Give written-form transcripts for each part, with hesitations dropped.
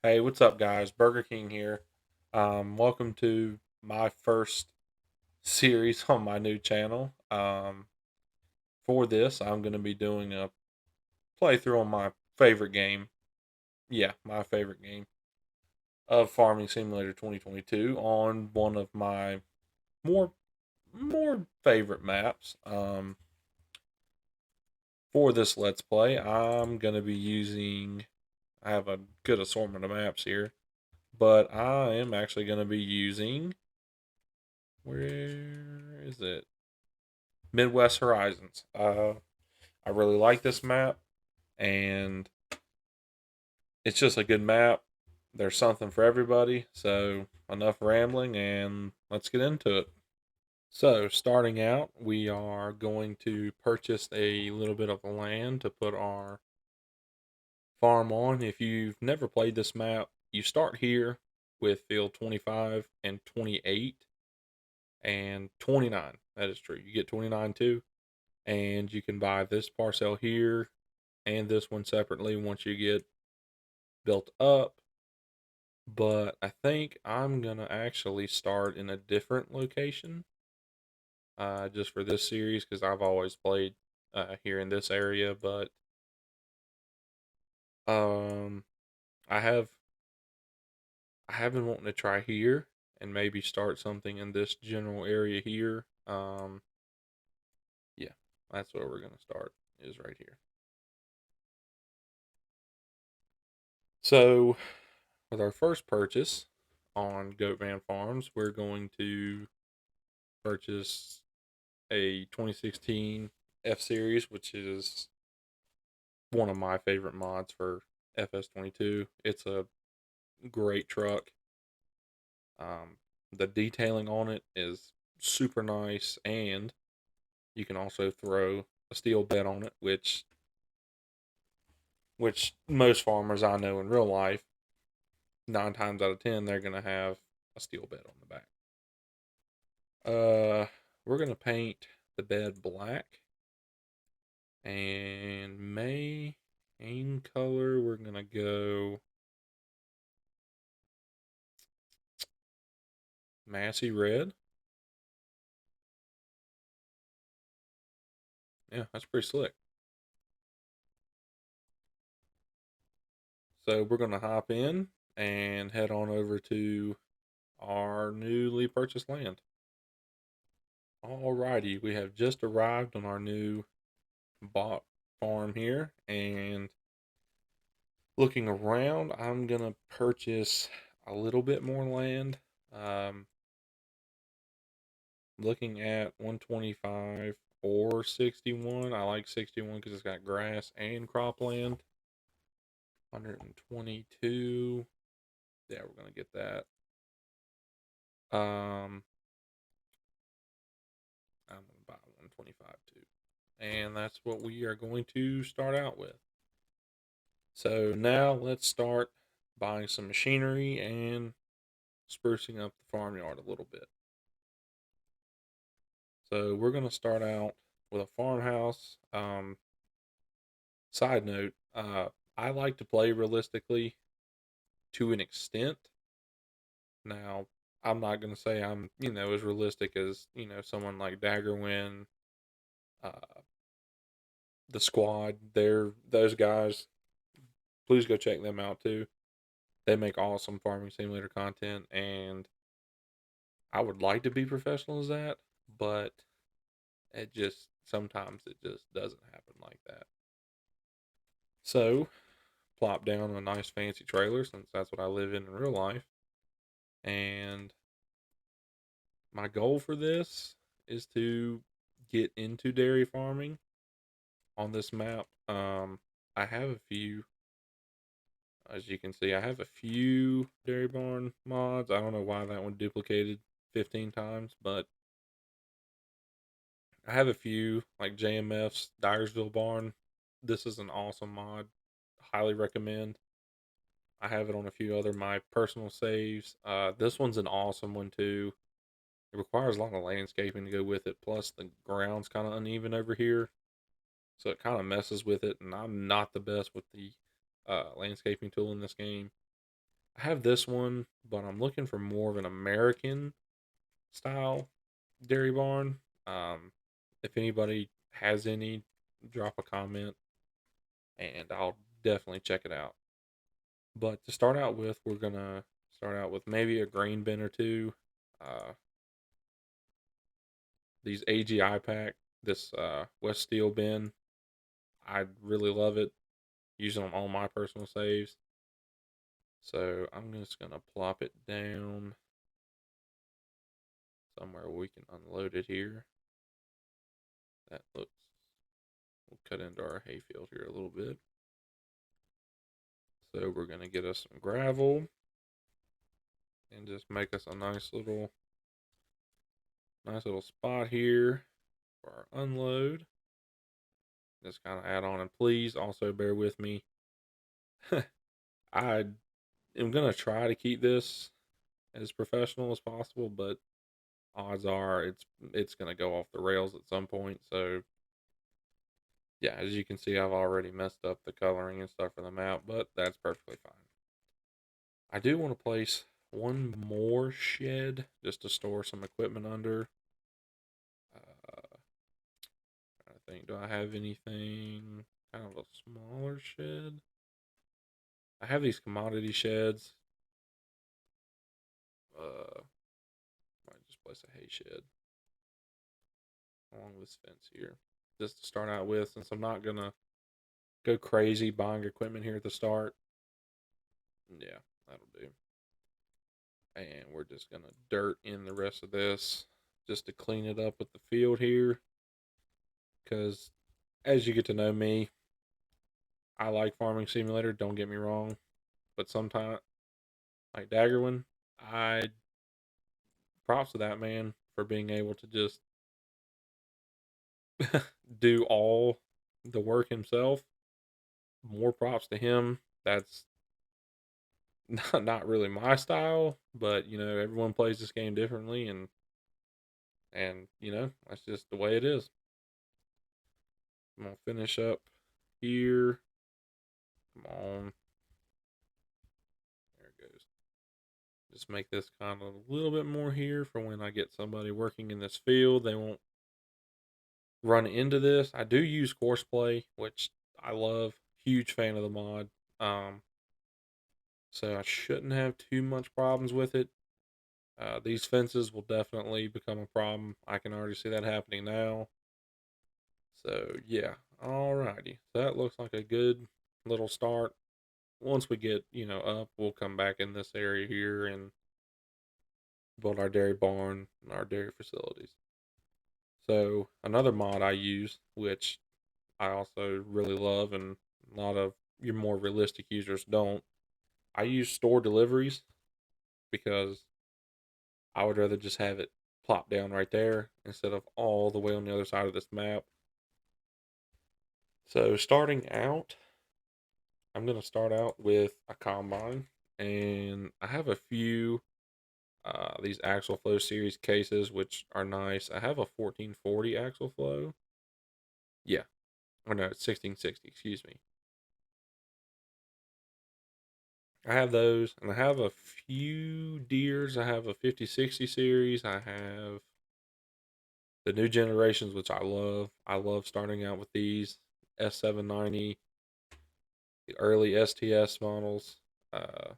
Hey, what's up, guys? Burger King here. Welcome to my first series on my new channel. For this, I'm going to be doing a playthrough on my favorite game. Yeah, my favorite game of Farming Simulator 2022 on one of my more more favorite maps. For this Let's Play, I'm going to be using. I have a good assortment of maps here, but I am actually going to be using. Where is it? Midwest Horizons. I really like this map, and it's just a good map. There's something for everybody. So, enough rambling, and let's get into it. So, starting out, we are going to purchase a little bit of land to put our farm on. If you've never played this map, you start here with field 25 and 28 and 29. That is true. You get 29 too. And you can buy this parcel here and this one separately once you get built up. But I think I'm gonna actually start in a different location, just for this series because I've always played here in this area. But um, I have I have been wanting to try here and maybe start something in this general area here. Yeah, that's where we're gonna start, is right here. So with our first purchase on Goatman Farms, we're going to purchase a 2016 F Series, which is one of my favorite mods for FS22. It's a great truck. Um, the detailing on it is super nice, and you can also throw a steel bed on it, which most farmers I know in real life, 9 times out of 10, they're gonna have a steel bed on the back. We're gonna paint the bed black, and main color we're gonna go Massey red. Yeah, that's pretty slick. So we're gonna hop in and head on over to our newly purchased land. Alrighty, we have just arrived on our new bought farm here, and looking around, I'm gonna purchase a little bit more land. Um, Looking at 125 or 61. I like 61 because it's got grass and cropland. 122. Yeah, we're gonna get that. Um, I'm gonna buy 125 too, and that's what we are going to start out with. So now let's start buying some machinery and sprucing up the farmyard a little bit. So we're gonna start out with a farmhouse. Side note, I like to play realistically to an extent. Now, I'm not going to say I'm, as realistic as, someone like Daggerwin, uh, the squad. Those guys. Please go check them out too. They make awesome farming simulator content, and I would like to be professional as that, but sometimes it just doesn't happen like that. So, plop down a nice fancy trailer since that's what I live in real life. And my goal for this is to get into dairy farming on this map. I have a few, as you can see, I have a few dairy barn mods. I don't know why that one duplicated 15 times, but I have a few like JMF's Dyersville Barn. This is an awesome mod. Highly recommend. I have it on a few other my personal saves. This one's an awesome one too. It requires a lot of landscaping to go with it. Plus, the ground's kind of uneven over here, so it kind of messes with it. And I'm not the best with the landscaping tool in this game. I have this one, but I'm looking for more of an American style dairy barn. If anybody has any, drop a comment and I'll definitely check it out. But to start out with, we're gonna start out with maybe a grain bin or two. Uh, these AGI pack, this West Steel bin, I really love it. Use it on all my personal saves. So I'm just gonna plop it down somewhere we can unload it here. That looks. We'll cut into our hayfield here a little bit. So we're gonna get us some gravel and just make us a nice little spot here for our unload. Just kind of add on, and please also bear with me. I am gonna try to keep this as professional as possible, but odds are it's gonna go off the rails at some point. So yeah, as you can see, I've already messed up the coloring and stuff for the map, but that's perfectly fine. I do want to place one more shed just to store some equipment under. Uh, I think, do I have anything kind of a smaller shed? I have these commodity sheds. Might just place a hay shed along this fence here, just to start out with, since I'm not gonna go crazy buying equipment here at the start. Yeah, that'll do. And we're just gonna dirt in the rest of this just to clean it up with the field here, because as you get to know me, I like Farming Simulator, don't get me wrong, but sometimes, like Daggerwin, I props to that man for being able to just do all the work himself. More props to him. That's not really my style, but everyone plays this game differently, and that's just the way it is. I'm gonna finish up here. Come on. There it goes. Just make this kind of a little bit more here for when I get somebody working in this field. They won't run into this. I do use Courseplay, which I love. Huge fan of the mod. So I shouldn't have too much problems with it. These fences will definitely become a problem. I can already see that happening now. So yeah, alrighty. So that looks like a good little start. Once we get, up, we'll come back in this area here and build our dairy barn and our dairy facilities. So another mod I use, which I also really love, and a lot of your more realistic users don't. I use store deliveries because I would rather just have it plop down right there instead of all the way on the other side of this map. So starting out, I'm going to start out with a combine, and I have a few these Axle Flow series cases, which are nice. I have a 1440 Axle Flow. Yeah, or no, it's 1660, excuse me. I have those, and I have a few Deeres. I have a 5060 series. I have the new generations, which I love. I love starting out with these S790, the early STS models. Uh,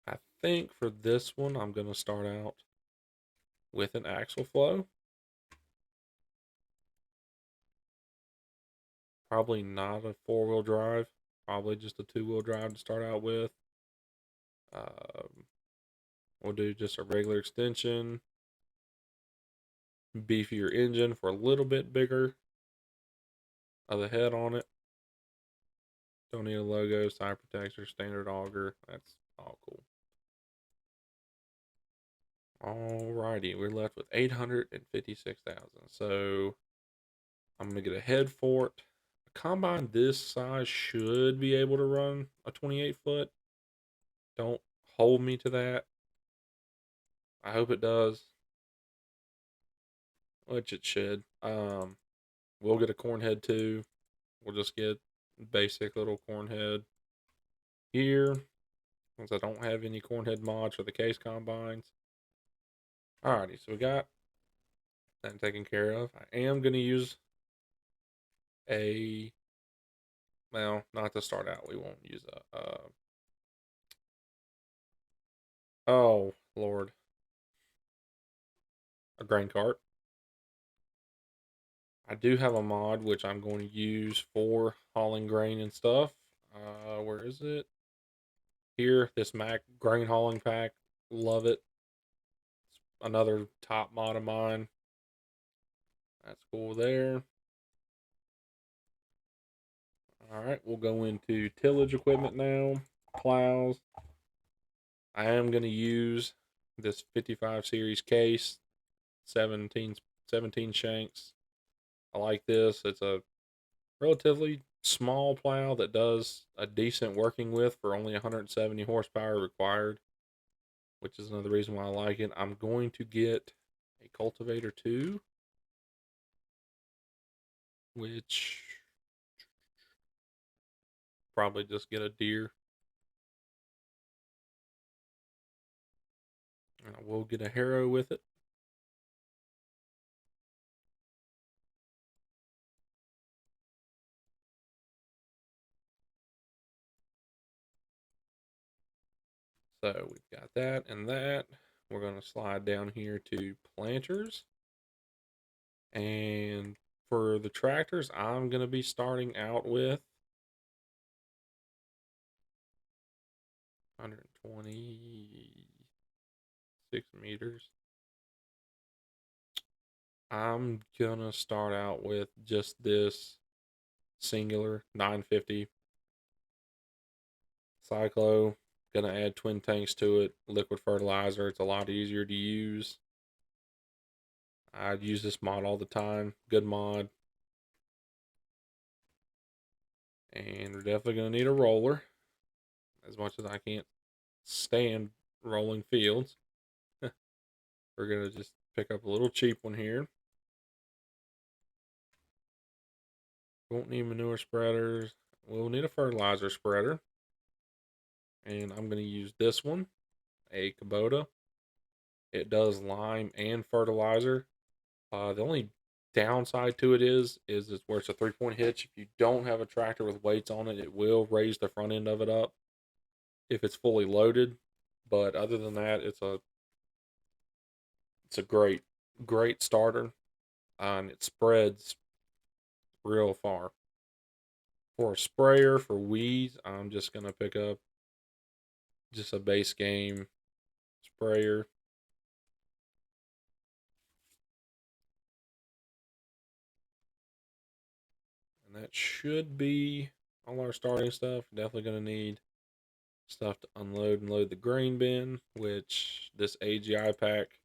I think for this one, I'm going to start out with an Axle Flow. Probably not a four-wheel drive. Probably just a two-wheel drive to start out with. Um, we'll do just a regular extension. Beefier engine for a little bit bigger of the head on it. Don't need a logo, side protector, standard auger. That's all cool. Alrighty, we're left with 856,000. So I'm gonna get a head for it. A combine this size should be able to run a 28 foot. Don't hold me to that. I hope it does, which it should. We'll get a corn head too. We'll just get basic little corn head here. since I don't have any cornhead mods for the case combines. Alrighty, so we got that taken care of. I am going to use a, well, not to start out. We won't use oh, Lord, a grain cart. I do have a mod which I'm going to use for hauling grain and stuff. Where is it? Here, this Mac grain hauling pack. Love it. It's another top mod of mine. That's cool there. All right, we'll go into tillage equipment now. Plows. I am going to use this 55 series case, 17 shanks. I like this. It's a relatively small plow that does a decent working width for only 170 horsepower required, which is another reason why I like it. I'm going to get a cultivator too, which probably just get a deer. And I will get a harrow with it. So we've got that and that. We're going to slide down here to planters. And for the tractors, I'm going to be starting out with 126 meters. I'm going to start out with just this singular 950 Cyclo. Gonna add twin tanks to it, liquid fertilizer. It's a lot easier to use. I'd use this mod all the time. Good mod. And we're definitely gonna need a roller. As much as I can't stand rolling fields. We're gonna just pick up a little cheap one here. Won't need manure spreaders. We'll need a fertilizer spreader. And I'm gonna use this one, a Kubota. It does lime and fertilizer. The only downside to it is it's where it's a 3-point hitch. If you don't have a tractor with weights on it, it will raise the front end of it up if it's fully loaded. But other than that, it's a great starter, and it spreads real far. For a sprayer for weeds, I'm just gonna pick up just a base game sprayer. And that should be all our starting stuff. Definitely gonna need stuff to unload and load the grain bin, which this AGI pack,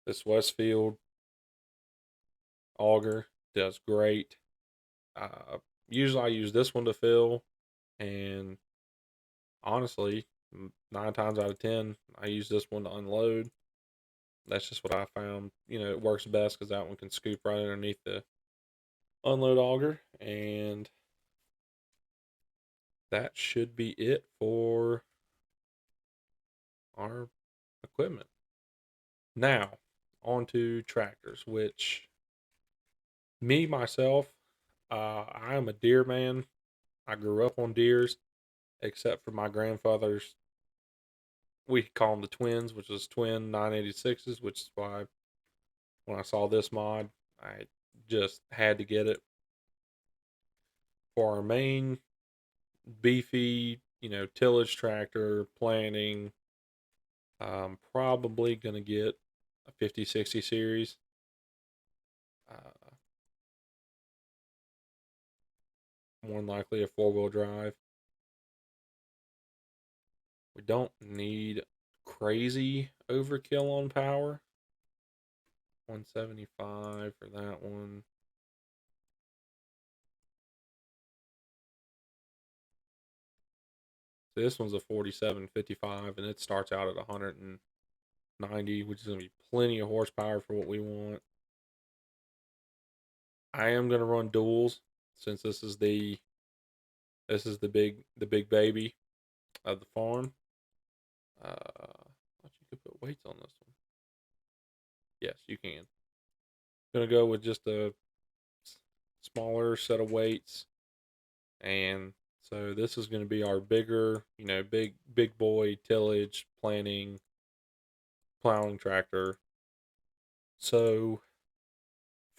this Westfield auger does great. Usually I use this one to fill, and honestly, 9 times out of 10, I use this one to unload. That's just what I found. It works best because that one can scoop right underneath the unload auger, and that should be it for our equipment. Now, on to tractors, which myself, I am a deer man. I grew up on deers, except for my grandfather's. We call them the twins, which is twin 986s, which is why when I saw this mod, I just had to get it. For our main beefy, tillage tractor, planting, I'm probably going to get a 5060 series. More than likely a 4-wheel drive. We don't need crazy overkill on power. 175 for that one. So this one's a 4755 and it starts out at 190, which is going to be plenty of horsepower for what we want. I am going to run duals since this is the big baby of the farm. thought you could put weights on this one. Yes, you can. Gonna go with just a smaller set of weights, and so this is going to be our bigger, big boy tillage, planting, plowing tractor. So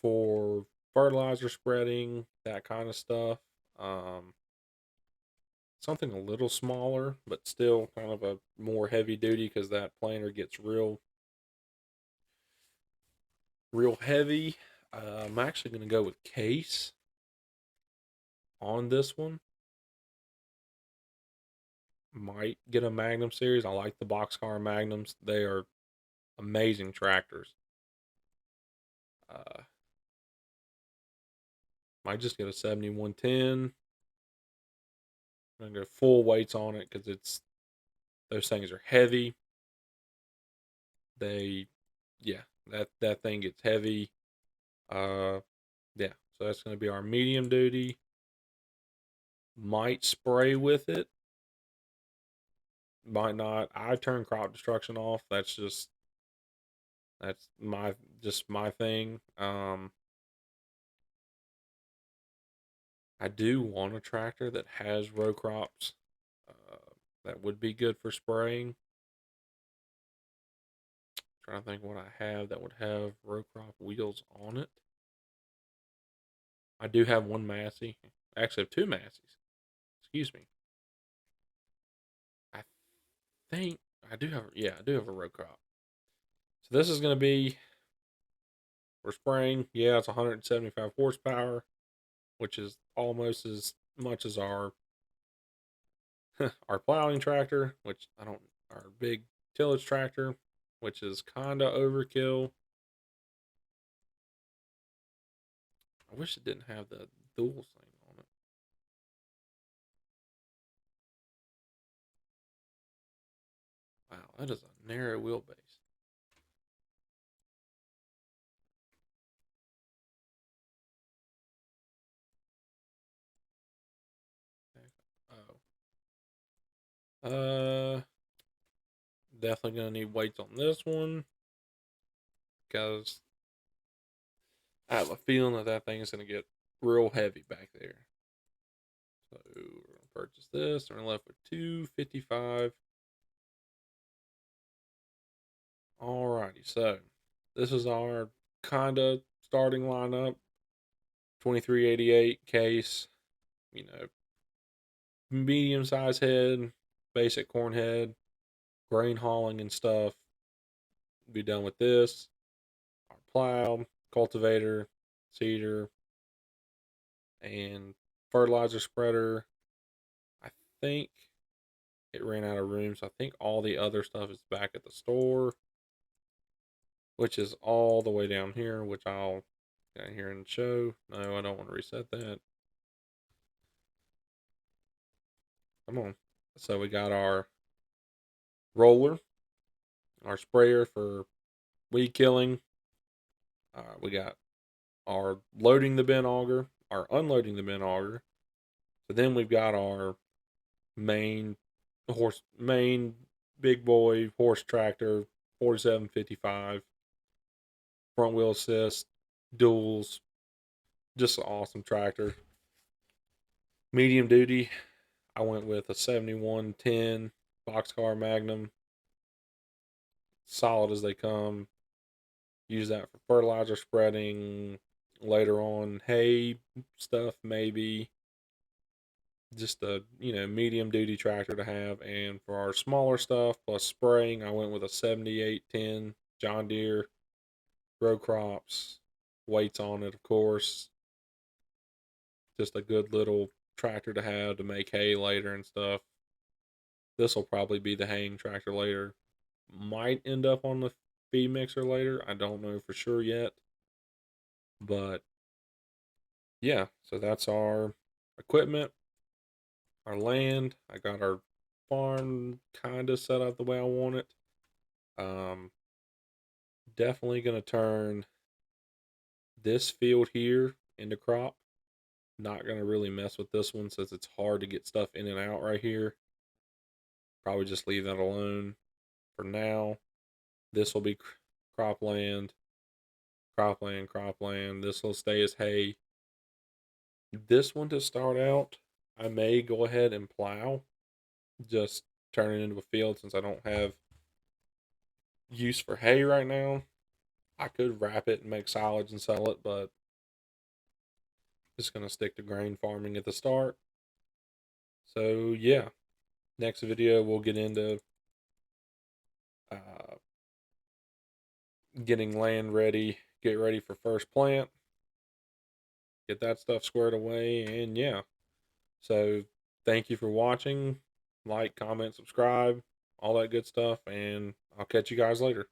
for fertilizer spreading, that kind of stuff, um, something a little smaller, but still kind of a more heavy duty because that planter gets real heavy. I'm actually going to go with Case on this one. Might get a Magnum series. I like the Boxcar Magnums. They are amazing tractors. Uh, might just get a 7110. I'm gonna go full weights on it because those things are heavy. They, yeah, that thing gets heavy. Uh, yeah, so that's gonna be our medium duty. Might spray with it. Might not. I turn crop destruction off. That's my thing. I do want a tractor that has row crops. Uh, that would be good for spraying. Trying to think what I have that would have row crop wheels on it. I do have one Massey. Actually, I have two Masseys. Excuse me. I think I do have. Yeah, I do have a row crop. So this is going to be for spraying. Yeah, it's 175 horsepower, which is almost as much as our our plowing tractor, which I don't. Our big tillage tractor, which is kind of overkill. I wish it didn't have the dual thing on it. Wow, that is a narrow wheelbase. Oh. Definitely gonna need weights on this one because I have a feeling that thing is gonna get real heavy back there. So we're gonna purchase this. We're left with 255. Alrighty, so this is our kinda starting lineup. 2388 case, you know, medium size head, basic corn head, grain hauling and stuff. Be done with this. Our plow, cultivator, seeder, and fertilizer spreader. I think it ran out of room, so I think all the other stuff is back at the store, which is all the way down here, which I'll get here and show. No, I don't want to reset that. Come on. So we got our roller, our sprayer for weed killing. We got our loading the bin auger, our unloading the bin auger. So then we've got our main main big boy horse tractor, 4755, front wheel assist, duals, just an awesome tractor. Medium duty, I went with a 7110 Boxcar Magnum, solid as they come. Use that for fertilizer spreading, later on hay stuff maybe. Just a medium duty tractor to have. And for our smaller stuff plus spraying, I went with a 7810 John Deere, row crops, weights on it, of course. Just a good little tractor to have to make hay later and stuff. This will probably be the haying tractor later. Might end up on the feed mixer later. I don't know for sure yet. But yeah, so that's our equipment, our land. I got our farm kind of set up the way I want it. Um, definitely going to turn this field here into crop. Not going to really mess with this one since it's hard to get stuff in and out right here. Probably just leave that alone. for now. This will be cropland, cropland. This will stay as hay. This one to start out, I may go ahead and plow, just turn it into a field since I don't have use for hay right now. I could wrap it and make silage and sell it, but just gonna stick to grain farming at the start. So yeah, next video we'll get into uh, getting land ready, get ready for first plant, get that stuff squared away, and yeah. So thank you for watching. Like, comment, subscribe, all that good stuff, and I'll catch you guys later.